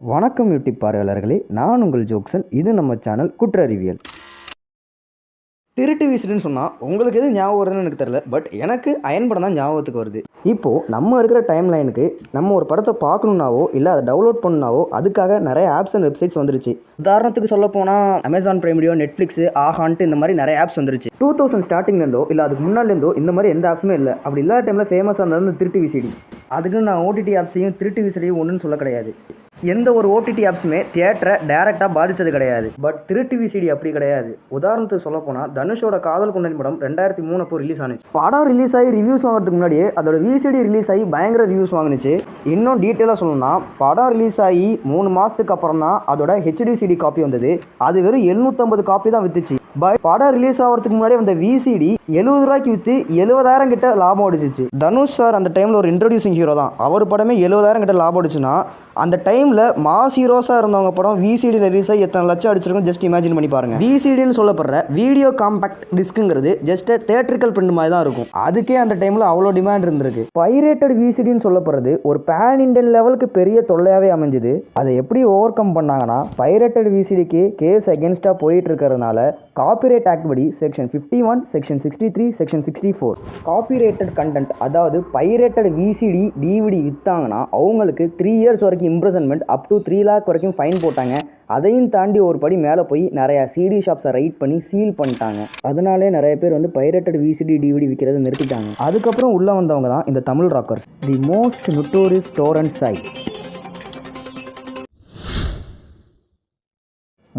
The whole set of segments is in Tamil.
வணக்கம் யூடியூப் பார்வையாளர்களே, நான் உங்கள் ஜோக்சன். இது நம்ம சேனல் குற்ற அறிவியல். திருட்டு வீசுடுன்னு சொன்னால் உங்களுக்கு எது ஞாபகம் வருதுன்னு எனக்கு தெரியல. பட் எனக்கு அயன் படம் தான் ஞாபகத்துக்கு வருது. இப்போது நம்ம இருக்கிற டைம் லைனுக்கு நம்ம ஒரு படத்தை பார்க்கணுன்னாவோ இல்லை அதை டவுன்லோட் பண்ணாவோ அதுக்காக நிறைய ஆப்ஸ் அண்ட் வெப்சைட்ஸ் வந்துருச்சு. உதாரணத்துக்கு சொல்ல போனால் அமேசான் பிரைம் வீடியோ, நெட்ஃப்ளிக்ஸு, ஆஹான்ட்டு இந்த மாதிரி நிறைய ஆப்ஸ் வந்துருச்சு. 2000 ஸ்டார்டிங்லேருந்தோ இல்லை அதுக்கு முன்னாடிலேருந்தோ இந்த மாதிரி எந்த ஆப்ஸுமே இல்லை. அப்படி இல்லாத டைமில் ஃபேமஸாக இருந்தது இந்த திருட்டு விசிடி. அதுக்குன்னு நான் ஓடிடி ஆப்ஸையும் திருட்டு விசிடியும் ஒன்றுன்னு சொல்ல கிடையாது. எந்த ஒரு ஓடிடி ஆப்ஸுமே தியேட்டரை டேரெக்டாக பாதித்தது கிடையாது. பட் திருட்டு விசிடி அப்படி கிடையாது. உதாரணத்துக்கு சொல்ல போனால் தனுஷோட காதல் கொண்டேன் படம் 2003 அப்போ ரிலீஸ் ஆனிச்சு. படம் ரிலீஸ் ஆகி ரிவ்யூஸ் வாங்குறதுக்கு முன்னாடியே அதோட விசிடி ரிலீஸ் ஆகி பயங்கர ரிவ்யூஸ் வாங்கினுச்சு. இன்னும் டீட்டெயிலாக சொல்லணும்னா படம் ரிலீஸ் ஆகி 3 மாதத்துக்கு அப்புறம் தான் அதோட ஹெச்டிசிடி காப்பி வந்தது. அது வெறும் 750 காப்பி தான் வித்துச்சு. பட் படம் ரிலீஸ் ஆகிறதுக்கு முன்னாடி அந்த விசிடி 70 ரூபாய்க்கு விற்று 70,000 கிட்ட லாபம் அடிச்சிச்சு. தனுஷ் சார் அந்த டைமில் ஒரு இன்ட்ரோடியூசிங் ஹீரோ தான். அவர் படமே 70,000 கிட்ட லாபம் அடிச்சுன்னா அந்த டைமில் மாஸ் ஹீரோஸாக இருந்தவங்க படம் விசிடியில் ரிலீஸ் ஆகி எத்தனை லட்சம் அடிச்சிருக்கும் ஜஸ்ட் இமேஜின் பண்ணி பாருங்கள். விசிடின்னு சொல்லப்படுற வீடியோ காம்பேக்ட் டிஸ்க்குங்கிறது ஜஸ்ட் தேட்ரிக்கல் பிரிண்ட் மாதிரி தான் இருக்கும். அதுக்கே அந்த டைமில் அவ்வளோ டிமாண்ட் இருந்திருக்கு. பைரேட்டட் விசிடின்னு சொல்லப்படுறது ஒரு பேன் இண்டியன் லெவலுக்கு பெரிய தொல்லையாகவே அமைஞ்சுது. அதை எப்படி ஓவர் கம் பண்ணாங்கன்னா, பைரேட்டட் விசிடிக்கு கேஸ் அகேன்ஸ்டாக போயிட்டு இருக்கிறதுனால காப்பிரைட் ஆக்ட் படி section 51, section 63, section 64 copyrighted content, அதாவது பைரேட்டட் விசிடி டிவிடி விற்றாங்கன்னா அவங்களுக்கு 3 இயர்ஸ் வரைக்கும் இம்ப்ரிசன்மெண்ட், அப் டு 3 lakh வரைக்கும் ஃபைன் போட்டாங்க. அதையும் தாண்டி ஒரு படி மேலே போய் நிறையா சிடி ஷாப்ஸை ரைட் பண்ணி சீல் பண்ணிட்டாங்க. அதனாலே நிறைய பேர் பைரேட்டட் விசிடி டிவிடி விற்கிறத நிறுத்திட்டாங்க. அதுக்கப்புறம் உள்ளே வந்தவங்க தான் இந்த Tamil rockers, the most notorious torrent site.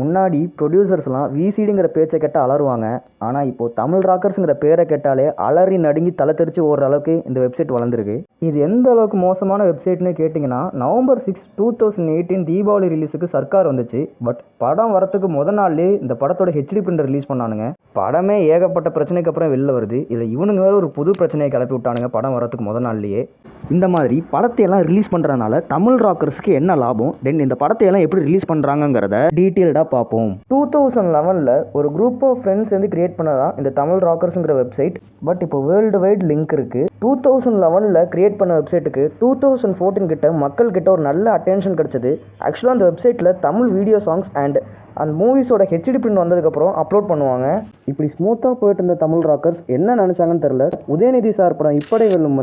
முன்னாடி ப்ரொடியூசர்ஸ்லாம் விசிடிங்கிற பேச்சை கேட்டால் அலறுவாங்க. ஆனால் இப்போது தமிழ் ராக்கர்ஸுங்கிற பேரை கேட்டாலே அலறி நடுங்கி தலை தெரிச்சு ஓடுற அளவுக்கு இந்த வெப்சைட் வளர்ந்துருக்கு. இது எந்த அளவுக்கு மோசமான வெப்சைட்னு கேட்டிங்கன்னா, November 6, 2018 தீபாவளி ரிலீஸுக்கு சர்க்கார் வந்துச்சு. பட் படம் வரத்துக்கு முதல் நாள்லேயே இந்த படத்தோட ஹெச்டி பிரிண்டர் ரிலீஸ் பண்ணானுங்க. படமே ஏகப்பட்ட பிரச்சனைக்கு அப்புறம் வெளில வருது. இதில் இவனுங்க வேறு ஒரு புது பிரச்சனையை கிளப்பி விட்டானுங்க படம் வரத்துக்கு முதல் நாள்லேயே. இந்த மாதிரி படத்தையெல்லாம் ரிலீஸ் பண்ணுறதுனால தமிழ் ராக்கர்ஸ்க்கு என்ன லாபம், தென் இந்த படத்தையெல்லாம் எப்படி ரிலீஸ் பண்ணுறாங்கிறத டீட்டெயில்டாக பார்ப்போம். 2011 ஒரு குரூப் ஆஃப் ஃப்ரெண்ட்ஸ் கிரியேட் பண்ணதான் இந்த தமிழ் ராக்கர்ஸ்ங்கிற வெப்சைட். பட் இப்போ வேர்ல்டு வைட் லிங்க் இருக்கு. 2011 கிரியேட் பண்ண வெப்சைட்டுக்கு 2014 கிட்ட மக்கள் கிட்ட ஒரு நல்ல அட்டென்ஷன் கிடைச்சது. ஆக்சுவலாக அந்த வெப்சைட்டில் தமிழ் வீடியோ சாங்ஸ் அண்ட் அந்த மூவிஸோட ஹெச்டி பிரிண்ட் வந்ததுக்கப்புறம் அப்லோட் பண்ணுவாங்க. இப்படி ஸ்மூத்தாக போயிட்டு இருந்த தமிழ் ராக்கர்ஸ் என்ன நினச்சாங்கன்னு தெரில. உதயநிதி சார் படம் இப்படை வெல்லும்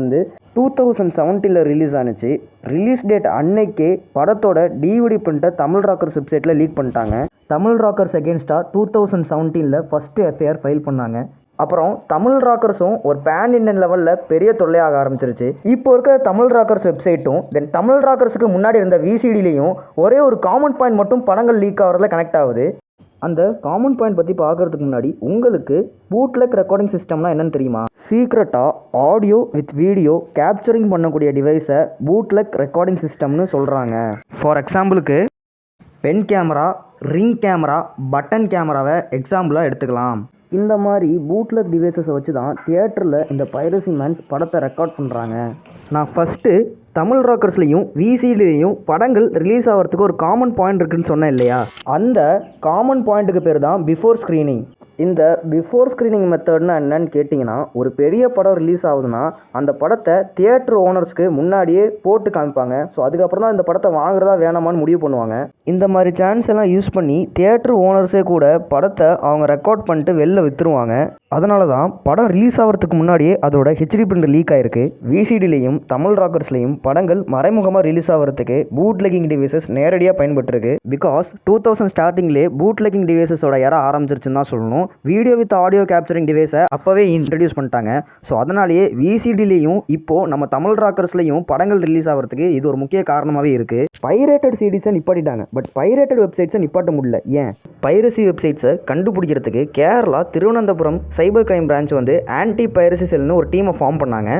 2017 ரிலீஸ் ஆனிச்சு. ரிலீஸ் டேட் அன்னைக்கே படத்தோட டிவிடி பிரிண்ட்டை தமிழ் ராக்கர்ஸ் வெப்சைட்டில் லீக் பண்ணிட்டாங்க. தமிழ் ராக்கர்ஸ் அகேன்ஸ்டாக 2017 ஃபஸ்ட்டு எஃப்ஐஆர் ஃபைல் பண்ணாங்க. அப்புறம் தமிழ் ராக்கர்ஸும் ஒரு பேன் இண்டியன் லெவலில் பெரிய தொல்லையாக ஆரம்பிச்சிருச்சு. இப்போ இருக்க தமிழ் ராக்கர்ஸ் வெப்சைட்டும் தென் தமிழ் ராக்கர்ஸுக்கு முன்னாடி இருந்த விசிடிலையும் ஒரே ஒரு காமன் பாயிண்ட் மட்டும் படங்கள் லீக் ஆகிறதுல கனெக்ட் ஆகுது. அந்த காமன் பாயிண்ட் பற்றி பார்க்கறதுக்கு முன்னாடி உங்களுக்கு பூட்லெக் ரெக்கார்டிங் சிஸ்டம்னா என்னன்னு தெரியுமா? சீக்ரெட்டாக ஆடியோ வித் வீடியோ கேப்சரிங் பண்ணக்கூடிய டிவைஸை பூட்லெக் ரெக்கார்டிங் சிஸ்டம்னு சொல்கிறாங்க. ஃபார் எக்ஸாம்பிளுக்கு pen camera, ring camera, button கேமராவை எக்ஸாம்பிளாக எடுத்துக்கலாம். இந்த மாதிரி பூட்லெக் டிவைஸஸை வச்சு தான் தியேட்டரில் இந்த பைரசி மேன்ஸ் படத்தை ரெக்கார்ட் பண்ணுறாங்க. நான் ஃபஸ்ட்டு தமிழ் ராக்கர்ஸ்லையும் விசிடிலையும் படங்கள் ரிலீஸ் ஆகிறதுக்கு ஒரு காமன் பாயிண்ட் இருக்குதுன்னு சொன்னேன் இல்லையா? அந்த காமன் பாயிண்ட்டுக்கு பேர் தான் பிஃபோர் ஸ்க்ரீனிங். இந்த பிஃபோர் ஸ்க்ரீனிங் மெத்தட்னா என்னன்னு கேட்டிங்கன்னா, ஒரு பெரிய படம் ரிலீஸ் ஆகுதுன்னா அந்த படத்தை தியேட்டர் ஓனர்ஸ்க்கு முன்னாடியே போட்டு காமிப்பாங்க. ஸோ அதுக்கப்புறம் தான் இந்த படத்தை வாங்குறதா வேணாமான்னு முடிவு பண்ணுவாங்க. இந்த மாதிரி சான்ஸ் எல்லாம் யூஸ் பண்ணி தியேட்டர் ஓனர்ஸே கூட படத்தை அவங்க ரெக்கார்ட் பண்ணிட்டு வெளில விற்றுருவாங்க. அதனால தான் படம் ரிலீஸ் ஆகிறதுக்கு முன்னாடியே அதோட ஹெச்டி பிரிண்ட் லீக் ஆயிருக்கு. விசிடிலையும் தமிழ் ராக்கர்ஸ்லையும் படங்கள் மறைமுகமாக ரிலீஸ் ஆகிறதுக்கு பூட்லெக்கிங் டிவைசஸ் நேரடியாக பயன்பட்டுருக்கு. பிகாஸ் 2000 ஸ்டார்டிங்லேயே பூட்லெக்கிங் டிவைசஸோட ஏற ஆரம்பிச்சிருச்சுன்னு தான் சொல்லணும். வீடியோ வித் ஆடியோ கேப்சரிங் டிவைஸை அப்போவே இன்ட்ரடியூஸ் பண்ணிட்டாங்க. ஸோ அதனாலேயே விசிடிலையும் இப்போது நம்ம தமிழ் ராக்கர்ஸ்லையும் படங்கள் ரிலீஸ் ஆகிறதுக்கு இது ஒரு முக்கிய காரணமாகவே இருக்குது. பைரேட்டட் சிடிஸை நிப்பாட்டிட்டாங்க. பட் பைரேட்டட் வெப்சைட்ஸை நிப்பாட்ட முடியல. ஏன்? பைரசி வெப்சைட்ஸை கண்டுபிடிக்கிறதுக்கு Kerala Thiruvananthapuram cyber crime branch anti piracy செல்னு ஒரு டீமை ஃபார்ம் பண்ணாங்க.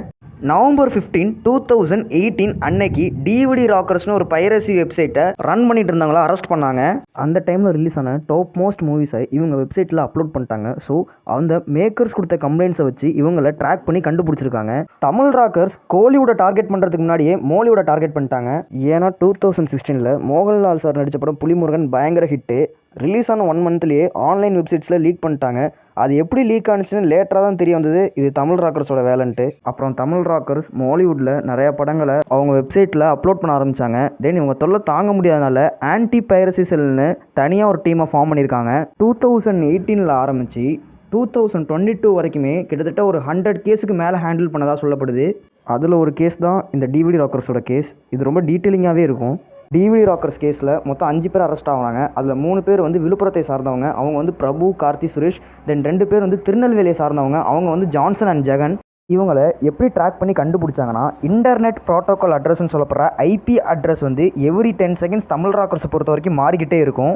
November 15, 2018 அன்னைக்கு டிவிடி ராக்கர்ஸ்னு ஒரு பைரசி வெப்சைட்டை ரன் பண்ணிட்டு இருந்தவங்கள அரெஸ்ட் பண்ணாங்க. அந்த டைமில் ரிலீஸ் ஆன டாப் மோஸ்ட் மூவிஸை இவங்க வெப்சைட்டில் அப்லோட் பண்ணிட்டாங்க. ஸோ அந்த மேக்கர்ஸ் கொடுத்த கம்ப்ளைண்ட்ஸை வச்சு இவங்களை ட்ராக் பண்ணி கண்டுபிடிச்சிருக்காங்க. தமிழ் ராக்கர்ஸ் கோலிவுட்டை டார்கெட் பண்ணுறதுக்கு முன்னாடியே மோலிவுட்டை டார்கெட் பண்ணிட்டாங்க. ஏன்னா 2016 மோகன்லால் சார் நடித்த படம் புலிமுருகன் பயங்கர ஹிட்டு. ரிலீஸ் ஆன 1 மந்த்லேயே ஆன்லைன் வெப்சைட்ஸில் லீக் பண்ணிட்டாங்க. அது எப்படி லீக் ஆனிச்சுன்னு லேட்டராக தான் தெரிய வந்தது இது தமிழ் ராக்கர்ஸோட வேலைன்ட்டு. அப்புறம் தமிழ் ராக்கர்ஸ் மாலிவுட்டில் நிறையா படங்களை அவங்க வெப்சைட்டில் அப்லோட் பண்ண ஆரம்பித்தாங்க. தென் இவங்க தொல்லை தாங்க முடியாதனால ஆன்டி பைரசி செல்னு தனியாக ஒரு டீமை ஃபார்ம் பண்ணியிருக்காங்க. 2018 ஆரம்பித்து 2022 வரைக்குமே கிட்டத்தட்ட ஒரு 100 கேஸுக்கு மேலே ஹேண்டில் பண்ணதாக சொல்லப்படுது. அதில் ஒரு கேஸ் தான் இந்த டிவிடி ராக்கர்ஸோட கேஸ். இது ரொம்ப டீட்டெயிலிங்காகவே இருக்கும். டிவிடி ராக்கர்ஸ் கேஸில் மொத்தம் 5 பேர் அரெஸ்ட் ஆகிறாங்க. அதில் 3 பேர் வந்து விழுப்புரத்தை சார்ந்தவங்க, அவங்க வந்து பிரபு, கார்த்தி, சுரேஷ். தென் 2 பேர் வந்து திருநெல்வேலியை சார்ந்தவங்க, அவங்க வந்து ஜான்சன் அண்ட் ஜெகன். இவங்களை எப்படி ட்ராக் பண்ணி கண்டுபிடிச்சாங்கன்னா, இன்டர்நெட் ப்ரோட்டோகால் அட்ரஸ்ன்னு சொல்லப்படுற ஐபி அட்ரஸ் வந்து எவ்ரி 10 செகண்ட்ஸ் தமிழ் ராக்கர்ஸை பொறுத்த வரைக்கும் மாறிக்கிட்டே இருக்கும்.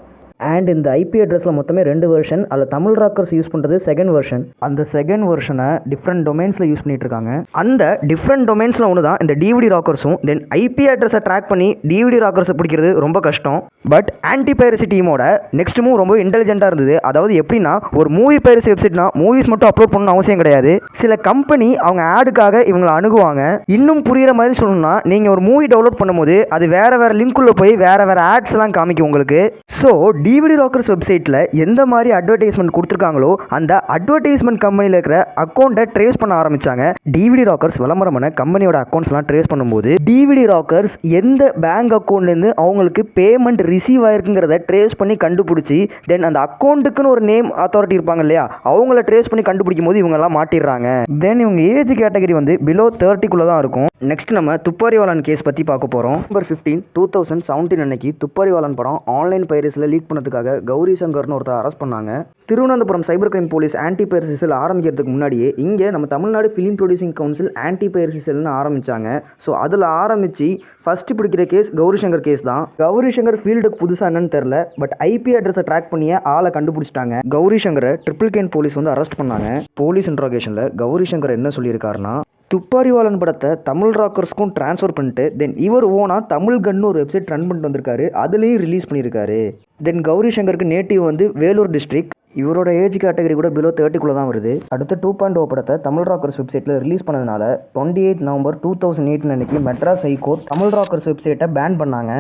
அண்ட் இந்த ஐபி அட்ரஸில் மொத்தமே 2 வெர்ஷன். அதில் தமிழ் ராக்கர்ஸ் யூஸ் பண்ணுறது செகண்ட் வெர்ஷன். அந்த செகண்ட் வெர்ஷனை டிஃப்ரெண்ட் டொமைன்ஸில் யூஸ் பண்ணிட்டு இருக்காங்க. அந்த டிஃப்ரெண்ட் டொமைன்ஸில் ஒன்று தான் இந்த டிவிடி ராக்கர்ஸும். தென் ஐபி அட்ரஸை ட்ராக் பண்ணி டிவிடி ராக்கர்ஸை பிடிக்கிறது ரொம்ப கஷ்டம். பட் ஆன்டி பைரசி டீமோட நெக்ஸ்ட் மூவ் ரொம்ப இன்டெலிஜென்ட்டாக இருந்தது. அதாவது எப்படின்னா, ஒரு மூவி பைரசி வெப்சைட்னா மூவிஸ் மட்டும் அப்லோட் பண்ணணும்னு அவசியம் கிடையாது. சில கம்பெனி அவங்க ஆடுக்காக இவங்களை அணுகுவாங்க. இன்னும் புரிகிற மாதிரி சொல்லணும்னா, நீங்கள் ஒரு மூவி டவுன்லோட் பண்ணும்போது அது வேறு லிங்க்குள்ளே போய் வேறு ஆட்ஸ்லாம் காமிக்கும் உங்களுக்கு. ஸோ டிவிடி ராக்கர்ஸ் வெப்சைட்டில் எந்த மாதிரி அட்வர்டைஸ்மெண்ட் கொடுத்துருக்காங்களோ அந்த அட்வர்டைஸ்மெண்ட் கம்பெனியில் இருக்கிற அக்கௌண்ட்டை ட்ரேஸ் பண்ண ஆரம்பித்தாங்க. டிவிடி ராக்கர்ஸ் விளம்பரம் பண்ண கம்பெனியோட அக்கௌண்ட்ஸ்லாம் ட்ரேஸ் பண்ணும்போது டிவிடி ராக்கர்ஸ் எந்த பேங்க் அக்கௌண்ட்லேருந்து அவங்களுக்கு பேமெண்ட் ரிசீவ் ஆயிருக்குங்கிறத ட்ரேஸ் பண்ணி கண்டுபிடிச்சி, தென் அந்த அக்கௌண்ட்டுக்குன்னு ஒரு நேம் அத்தாரிட்டி இருப்பாங்க இல்லையா, அவங்கள ட்ரேஸ் பண்ணி கண்டுபிடிக்கும் போது இவங்கெல்லாம் மாட்டிடுறாங்க. தென் இவங்க ஏஜ் கேட்டகரி வந்து பிலோ 30 தான் இருக்கும். நெக்ஸ்ட் நம்ம துப்பாரிவாலன் கேஸ் பற்றி பார்க்க போகிறோம். நவம்பர் 15, 2017 அன்னைக்கு துப்பாரிவாலன் படம் ஆன்லைன் பைரஸில் லீக் பண்ணதுக்காக கௌரி சங்கர்னு ஒருத்தர் அரெஸ்ட் பண்ணாங்க. Thiruvananthapuram cyber crime police anti piracy cell ஆரம்பிக்கிறதுக்கு முன்னாடியே இங்கே நம்ம Tamil Nadu film producing council anti piracy செல்னு ஆரம்பித்தாங்க. ஸோ அதில் ஆரம்பித்து ஃபஸ்ட்டு பிடிக்கிற கேஸ் கௌரி சங்கர் கேஸ் தான். கௌரி சங்கர் ஃபீல்டுக்கு புதுசாக என்னன்னு தெரில, பட் ஐபி அட்ரஸை ட்ராக் பண்ணிய ஆளை கண்டுபிடிச்சிட்டாங்க. கௌரி சங்கரை ட்ரிபிள் கேன் போலீஸ் வந்து அரெஸ்ட் பண்ணாங்க. போலீஸ் இன்ட்ராகேஷனில் கௌரி சங்கர் என்ன சொல்லியிருக்காருன்னா, துப்பாரிவாலன் படத்தை தமிழ் ராக்கர்ஸ்க்கும் ட்ரான்ஸ்ஃபர் பண்ணிட்டு தென் இவர் ஓனாக தமிழ் கன்னு ஒரு வெப்சைட் ரன் பண்ணிட்டு வந்திருக்காரு. அதுலேயும் ரிலீஸ் பண்ணியிருக்காரு. தென் கௌரி சங்கருக்கு நேட்டிவ் வந்து வேலூர் டிஸ்ட்ரிக்ட். இவரோட ஏஜ் கேட்டகரி கூட பிலோ 30 தான் வருது. அடுத்து 2.0 படத்தை தமிழ் ராக்கர்ஸ் வெப்சைட்டில் ரிலீஸ் பண்ணதுனால 28 நவம்பர் 2018 அன்னைக்கு மெட்ராஸ் ஹைகோர்ட் தமிழ் ராக்கர்ஸ் வெப்சைட்டை பேன் பண்ணாங்க.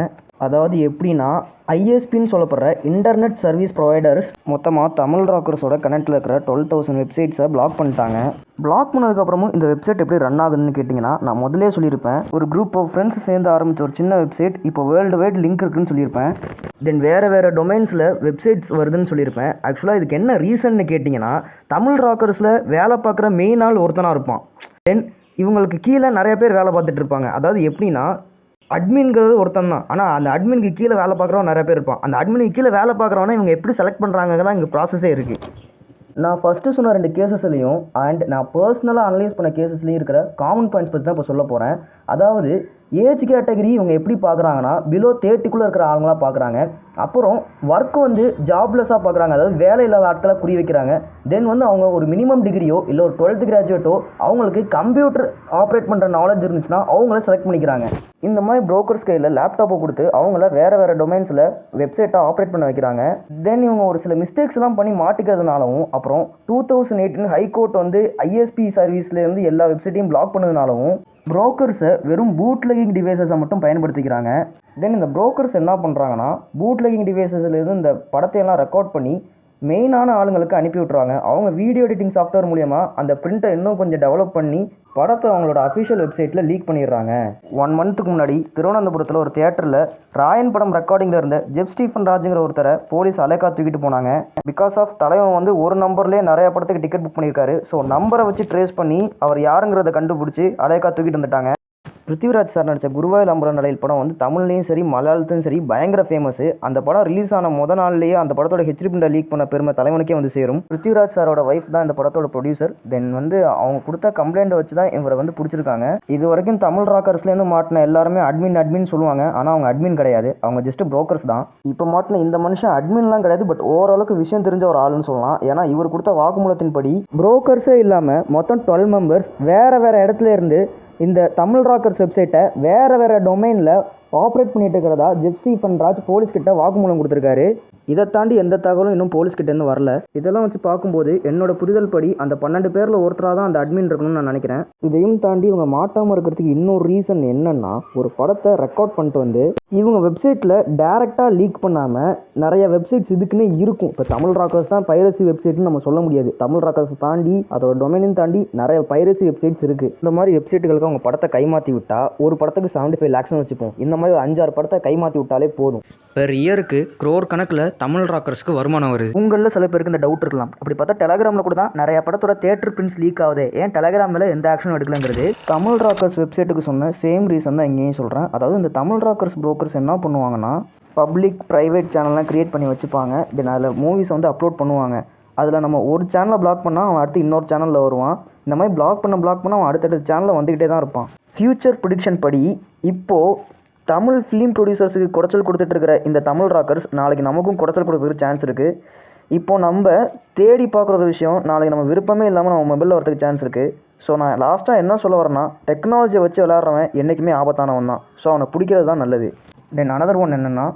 அதாவது எப்படின்னா, ஐஎஸ்பின்னு சொல்லப்படுற இன்டர்நெட் சர்வீஸ் ப்ரொவைடர்ஸ் மொத்தமாக தமிழ் ராக்கர்ஸோட கனெக்டில் இருக்கிற 12,000 வெப்சைட்ஸை பிளாக் பண்ணிட்டாங்க. பிளாக் பண்ணதுக்கப்புறமும் இந்த வெப்சைட் எப்படி ரன் ஆகுதுன்னு கேட்டிங்கன்னா, நான் முதலே சொல்லியிருப்பேன், ஒரு குரூப் ஆஃப் ஃப்ரெண்ட்ஸ் சேர்ந்து ஆரம்பித்த ஒரு சின்ன வெப்சைட் இப்போ வேர்ல்டு வைட் லிங்க் இருக்குன்னு சொல்லியிருப்பேன். தென் வேறு டொமைன்ஸில் வெப்சைட்ஸ் வருதுன்னு சொல்லியிருப்பேன். ஆக்சுவலாக இதுக்கு என்ன ரீசன்னு கேட்டிங்கன்னா, தமிழ் ராக்கர்ஸில் வேலை பார்க்குற மெயின் ஆள் ஒருத்தனாக இருப்பான். தென் இவங்களுக்கு கீழே நிறைய பேர் வேலை பார்த்துட்டு இருப்பாங்க. அதாவது எப்படின்னா, அட்மின்கிறது ஒருத்தன் தான், ஆனால் அந்த அட்மினுக்கு கீழே வேலை பார்க்குறவன் நிறைய பேர் இருப்பான். அந்த அட்மினுக்கு கீழே வேலை பார்க்குறவனா இவங்க எப்படி செலக்ட் பண்ணுறாங்க தான் இங்கே ப்ராசஸே இருக்குது. நான் ஃபஸ்ட்டு சொன்ன 2 கேசஸ்லையும் அண்ட் நான் பர்சனலாக அனலைஸ் பண்ண கேசஸ்லையும் இருக்கிற காமன் பாயிண்ட்ஸ் பற்றி தான் இப்போ சொல்ல போகிறேன். அதாவது ஏஜ் கேட்டகரி இவங்க எப்படி பார்க்குறாங்கன்னா, பிலோ 30 இருக்கிற ஆளுங்களாக பார்க்குறாங்க. அப்புறம் ஒர்க் வந்து ஜாப்லெஸ்ஸாக பார்க்குறாங்க, அதாவது வேலை இல்லாத ஆட்களை குறி வைக்கிறாங்க. தென் வந்து அவங்க ஒரு மினிமம் டிகிரியோ இல்லை ஒரு 12th கிராஜுவேட்டோ அவங்களுக்கு கம்ப்யூட்டர் ஆப்ரேட் பண்ணுற நாலேஜ் இருந்துச்சுன்னா அவங்கள செலக்ட் பண்ணிக்கிறாங்க. இந்த மாதிரி புரோக்கர்ஸ் கையில் லேப்டாப்பை கொடுத்து அவங்கள வேறு டொமைன்ஸில் வெப்சைட்டை ஆப்ரேட் பண்ண வைக்கிறாங்க. தென் இவங்க ஒரு சில மிஸ்டேக்ஸ்லாம் பண்ணி மாட்டிக்கிறதுனாலும், அப்புறம் 2018 ஹைகோர்ட் வந்து ஐஎஸ்பி சர்வீஸ்லேருந்து எல்லா வெப்சைட்டையும் பிளாக் பண்ணதுனாலும் புரோக்கர்ஸை வெறும் பூட்லெகிங் டிவைசஸை மட்டும் பயன்படுத்திக்கிறாங்க. தென் இந்த புரோக்கர்ஸ் என்ன பண்ணுறாங்கன்னா, பூட்லெகிங் டிவைசஸ்லேருந்து இந்த படத்தையெல்லாம் ரெக்கார்ட் பண்ணி மெயினான ஆளுங்களுக்கு அனுப்பி விட்ருவாங்க. அவங்க வீடியோ எடிட்டிங் சாஃப்ட்வேர் மூலமா அந்த பிரிண்ட்டை இன்னும் கொஞ்சம் டெவலப் பண்ணி படத்தை அவங்களோட அஃபிஷியல் வெப்சைட்டில் லீக் பண்ணிடுறாங்க. 1 மந்த்துக்கு முன்னாடி திருவனந்தபுரத்தில் ஒரு தியேட்டரில் ராயன் படம் ரெக்கார்டிங்கில் இருந்த ஜெப் ஸ்டீஃபன் ராஜுங்கிற ஒருத்தரை போலீஸ் அலைக்கா தூக்கிட்டு போனாங்க. பிகாஸ் ஆஃப் தலைவன் வந்து ஒரு நம்பர்லேயே நிறைய படத்துக்கு டிக்கெட் புக் பண்ணியிருக்காரு. ஸோ நம்பரை வச்சு ட்ரேஸ் பண்ணி அவர் யாருங்கிறத கண்டுபிடிச்சி அலைக்கா தூக்கிட்டு வந்துட்டாங்க. பிருத்திவிராஜ் சார் நடித்த குருவாயூர் அம்பலநடையில் படம் வந்து தமிழ்லையும் சரி மலையாளத்துலையும் சரி பயங்கர ஃபேமஸ். அந்த படம் ரிலீஸ் ஆன நாள்லேயே அந்த படத்தோட ஹெச்டி பிரிண்டை லீக் பண்ண பெருமை தலைவனுக்கே வந்து சேரும். பிருத்திவிராஜ் சாரோட ஒய்ஃப் தான் இந்த படத்தோட ப்ரொடியூசர். தென் வந்து அவங்க கொடுத்த கம்ப்ளைண்ட்டை வச்சு தான் இவரை வந்து பிடிச்சிருக்காங்க. இது வரைக்கும் தமிழ் ராக்கர்ஸ்லேருந்து மாட்டின எல்லாருமே அட்மின் சொல்லுவாங்க. ஆனால் அவங்க அட்மின் கிடையாது, அவங்க ஜஸ்ட் புரோக்கர்ஸ் தான். இப்போ மாட்டின இந்த மனுஷன் அட்மின்லாம் கிடையாது, பட் ஓரளவுக்கு விஷயம் தெரிஞ்ச ஒரு ஆளுன்னு சொல்லலாம். ஏன்னா இவர் கொடுத்த வாக்குமூலத்தின்படி புரோக்கர்ஸே இல்லாமல் மொத்தம் 12 மெம்பர்ஸ் வேறு இடத்துல இருந்து இந்த தமிழ் ராக்கர்ஸ் வெப்சைட்டை வேறு டொமைனில் ஆப்ரேட் பண்ணிட்டு இருக்கிறதா ஜெப் ஸ்டீஃபன் ராஜ் போலீஸ்கிட்ட வாக்குமூலம் கொடுத்துருக்காரு. இதை தாண்டி எந்த தகவலும் இன்னும் போலீஸ்கிட்டேருந்து வரல. இதெல்லாம் வச்சு பார்க்கும்போது என்னோட புரிதல் படி அந்த 12 பேரில் ஒருத்தராக தான் அந்த அட்மின் இருக்கணும்னு நான் நினைக்கிறேன். இதையும் தாண்டி இவங்க மாட்டாமல் இருக்கிறதுக்கு இன்னொரு ரீசன் என்னன்னா, ஒரு படத்தை ரெக்கார்ட் பண்ணிட்டு வந்து இவங்க வெப்சைட்டில் டேரெக்டாக லீக் பண்ணாமல் நிறைய வெப்சைட்ஸ் இதுக்குன்னே இருக்கும். இப்போ தமிழ் ராக்கர்ஸ் தான் பைரசி வெப்சைட்னு நம்ம சொல்ல முடியாது. தமிழ் ராக்கர்ஸ் தாண்டி அதோட டொமைனையும் தாண்டி நிறைய பைரசி வெப்சைட்ஸ் இருக்குது. இந்த மாதிரி வெப்சைட்டுகளுக்கு அவங்க படத்தை கைமாற்றி விட்டால் ஒரு படத்துக்கு 75 lakhsனு வச்சுப்போம். இந்த மாதிரி ஒரு 5-6 படத்தை கைமாற்றி விட்டாலே போதும். பெர் இயருக்கு crore கணக்கில் தமிழ் ராக்கர்ஸ்க்கு வருமானம் வருது. உங்களில் சில பேருக்கு இந்த டவுட் இருக்கலாம். அப்படி பார்த்தா டெலகிராமில் கூட தான் நிறைய படத்தோட தேட்டர் பிரிண்ட்ஸ் லீக் ஆகுது, ஏன் டெலகிராம் மேலே எந்த ஆக்ஷனும் எடுக்கலங்கிறது தமிழ் ராக்கர்ஸ் வெப்சைட்டுக்கு சொன்ன சேம் ரீசன் தான் இங்கேயும் சொல்கிறேன். அதாவது இந்த தமிழ் ராக்கர்ஸ் புரோக்கர்ஸ் என்ன பண்ணுவாங்கன்னா, பப்ளிக் ப்ரைவேட் சேனல்லாம் க்ரியேட் பண்ணி வச்சுப்பாங்க. தென் அதில் மூவிஸ் வந்து அப்லோட் பண்ணுவாங்க. அதில் நம்ம ஒரு சேனலை பிளாக் பண்ணால் அவன் அடுத்து இன்னொரு சேனலில் வருவான். இந்த மாதிரி பிளாக் பண்ண அவன் அடுத்தடுத்த சேனலில் வந்துக்கிட்டே தான் இருப்பான். ஃப்யூச்சர் ப்ரிடிக்ஷன் படி இப்போது தமிழ் ஃபிலிம் ப்ரொடியூசர்ஸுக்கு குடைச்சல் கொடுத்துட்ருக்கிற இந்த தமிழ் ராக்கர்ஸ் நாளைக்கு நமக்கும் குடைச்சல் கொடுக்குறதுக்கு சான்ஸ் இருக்குது. இப்போது நம்ம தேடி பார்க்குற ஒரு விஷயம் நாளைக்கு நம்ம விருப்பமே இல்லாமல் நம்ம மொபைலில் வரதுக்கு சான்ஸ் இருக்குது. ஸோ நான் லாஸ்ட்டாக என்ன சொல்ல வரேன்னா, டெக்னாலஜியை வச்சு விளையாடுறவன் என்றைக்குமே ஆபத்தானவன் தான். ஸோ அவனை பிடிக்கிறது தான் நல்லது. தென் அனதர் ஒன் என்னென்னா,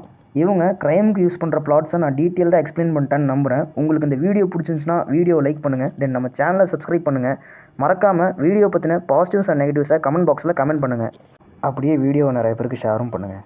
இவங்க க்ரைமுக்கு யூஸ் பண்ணுற பிளாட்ஸை நான் டீட்டெயில்டாக எக்ஸ்பிளைன் பண்ணிட்டேன்னு நம்புகிறேன். உங்களுக்கு இந்த வீடியோ பிடிச்சிருந்துச்சுன்னா வீடியோவை லைக் பண்ணுங்கள். தென் நம்ம சேனலை சப்ஸ்கிரைப் பண்ணுங்கள். மறக்காமல் வீடியோ பற்றின பாசிட்டிவ்ஸ் அண்ட் நெகட்டிவ்ஸை கமெண்ட் பாக்ஸில் கமெண்ட் பண்ணுங்கள். அப்படியே வீடியோவை நிறைய பேருக்கு ஷேரும் பண்ணுங்கள்.